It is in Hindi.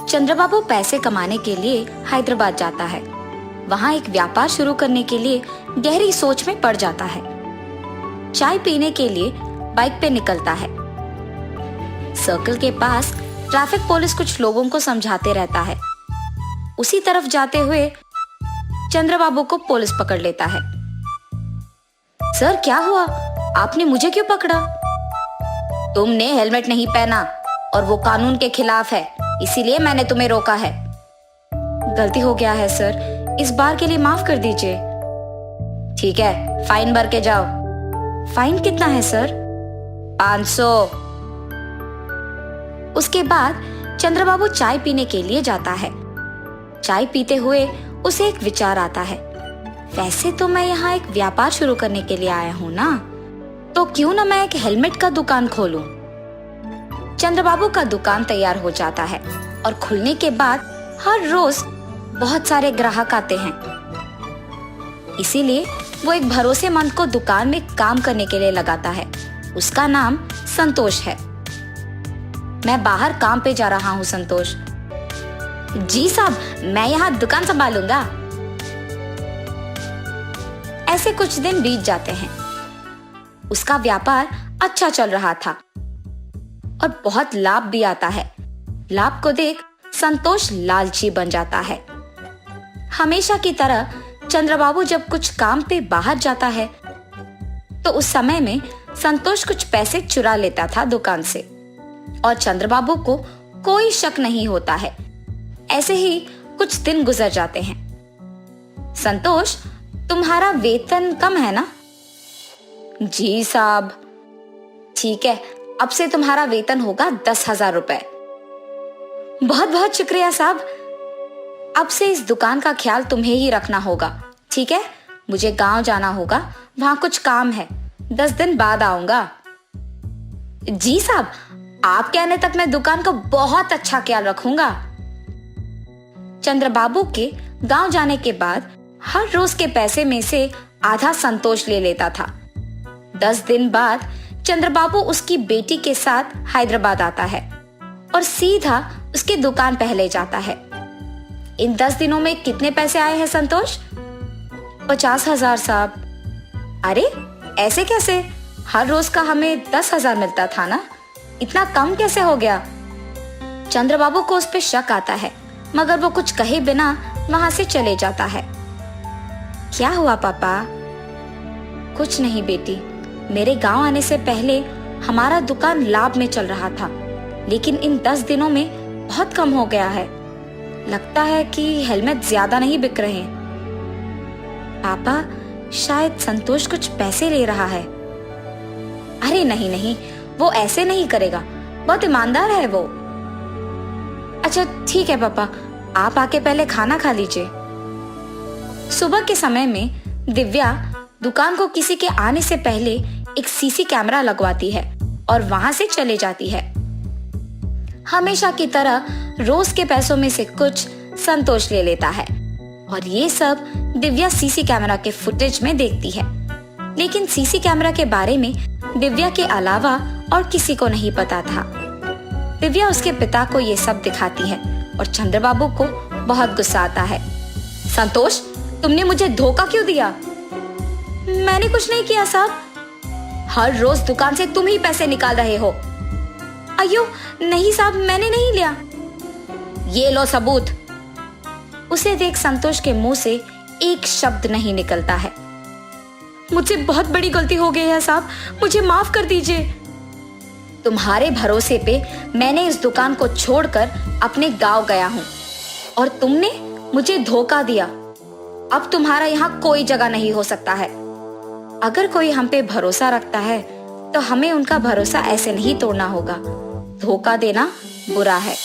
चंद्रबाबू पैसे कमाने के लिए हैदराबाद जाता है। वहाँ एक व्यापार शुरू करने के लिए गहरी सोच में पड़ जाता है। चाय पीने के लिए बाइक पे निकलता है। सर्कल के पास ट्रैफिक पुलिस कुछ लोगों को समझाते रहता है। उसी तरफ जाते हुए चंद्रबाबू को पुलिस पकड़ लेता है। सर क्या हुआ, आपने मुझे क्यों पकड़ा? तुमने हेलमेट नहीं पहना और वो कानून के खिलाफ है, इसीलिए मैंने तुम्हें रोका है। गलती हो गया है सर, इस बार के लिए माफ कर दीजिए। ठीक है, फाइन भर के जाओ। फाइन कितना है सर? 500। उसके बाद चंद्रबाबू चाय पीने के लिए जाता है। चाय पीते हुए उसे एक विचार आता है, वैसे तो मैं यहाँ एक व्यापार शुरू करने के लिए आया हूँ ना, तो क्यों ना मैं एक हेलमेट का दुकान खोलूं। चंद्रबाबू का दुकान तैयार हो जाता है और खुलने के बाद हर रोज बहुत सारे ग्राहक आते हैं। इसीलिए वो एक भरोसेमंद को दुकान में काम करने के लिए लगाता है। उसका नाम संतोष है। मैं बाहर काम पे जा रहा हूँ संतोष। जी साहब, मैं यहाँ दुकान संभालूंगा। ऐसे कुछ दिन बीत जाते हैं। उसका व्यापार अच्छा चल रहा था और बहुत लाभ भी आता है। लाभ को देख संतोष लालची बन जाता है। हमेशा की तरह चंद्रबाबू जब कुछ काम पे बाहर जाता है तो उस समय में संतोष कुछ पैसे चुरा लेता था दुकान से और चंद्रबाबू को कोई शक नहीं होता है। ऐसे ही कुछ दिन गुजर जाते हैं। संतोष, तुम्हारा वेतन कम है ना? जी साहब। ठीक है, अब से तुम्हारा वेतन होगा 10,000 रुपए। बहुत बहुत शुक्रिया साहब। अब से इस दुकान का ख्याल तुम्हें ही रखना होगा, ठीक है? मुझे गांव जाना होगा, वहां कुछ काम है। 10 दिन बाद आऊंगा। जी साहब, आप कहने तक मैं दुकान का बहुत अच्छा ख्याल रखूंगा। चंद्रबाबू के गांव जाने के बाद हर रोज के पैसे में से आधा संतोष ले लेता था। 10 दिन बाद चंद्रबाबू उसकी बेटी के साथ हैदराबाद आता है और सीधा उसकी दुकान पे ले जाता है। इन 10 दिनों में कितने पैसे आए हैं संतोष? 50,000 साहब। अरे ऐसे कैसे? हर रोज का हमें 10,000 मिलता था ना, इतना कम कैसे हो गया? चंद्रबाबू को उस पे शक आता है, मगर वो कुछ कहे बिना वहां से चले जाता है। क्या हुआ पापा? कुछ नहीं बेटी, मेरे गांव आने से पहले हमारा दुकान लाभ में चल रहा था, लेकिन इन 10 दिनों में बहुत कम हो गया है। लगता है कि हेलमेट ज्यादा नहीं बिक रहे। पापा, शायद संतोष कुछ पैसे ले रहा है। अरे नहीं नहीं, वो ऐसे नहीं करेगा, बहुत ईमानदार है वो। अच्छा ठीक है पापा, आप आके पहले खाना खा लीजिए। सुबह के समय में दिव्या दुकान को किसी के आने से पहले एक सीसी कैमरा लगवाती है और वहां से चले जाती है। हमेशा की तरह रोज के पैसों में से कुछ संतोष ले लेता है और ये सब दिव्या सीसी कैमरा के फुटेज में देखती है। लेकिन सीसी कैमरा के बारे में दिव्या के अलावा और किसी को नहीं पता था। दिव्या उसके पिता को ये सब दिखाती है और चंद्रबाबू को बहुत गुस्सा आता है। संतोष, तुमने मुझे धोखा क्यों दिया? मैंने कुछ नहीं किया साहब। हर रोज दुकान से तुम ही पैसे निकाल रहे हो। अयो नहीं साहब, मैंने नहीं लिया। ये लो सबूत। उसे देख संतोष के मुंह से एक शब्द नहीं निकलता है। मुझसे बहुत बड़ी गलती हो गई है साहब, मुझे माफ कर दीजिए। तुम्हारे भरोसे पे मैंने इस दुकान को छोड़कर अपने गांव गया हूं और तुमने मुझे धोखा दिया। अब तुम्हारा यहाँ कोई जगह नहीं हो सकता है। अगर कोई हम पे भरोसा रखता है तो हमें उनका भरोसा ऐसे नहीं तोड़ना होगा। धोखा देना बुरा है।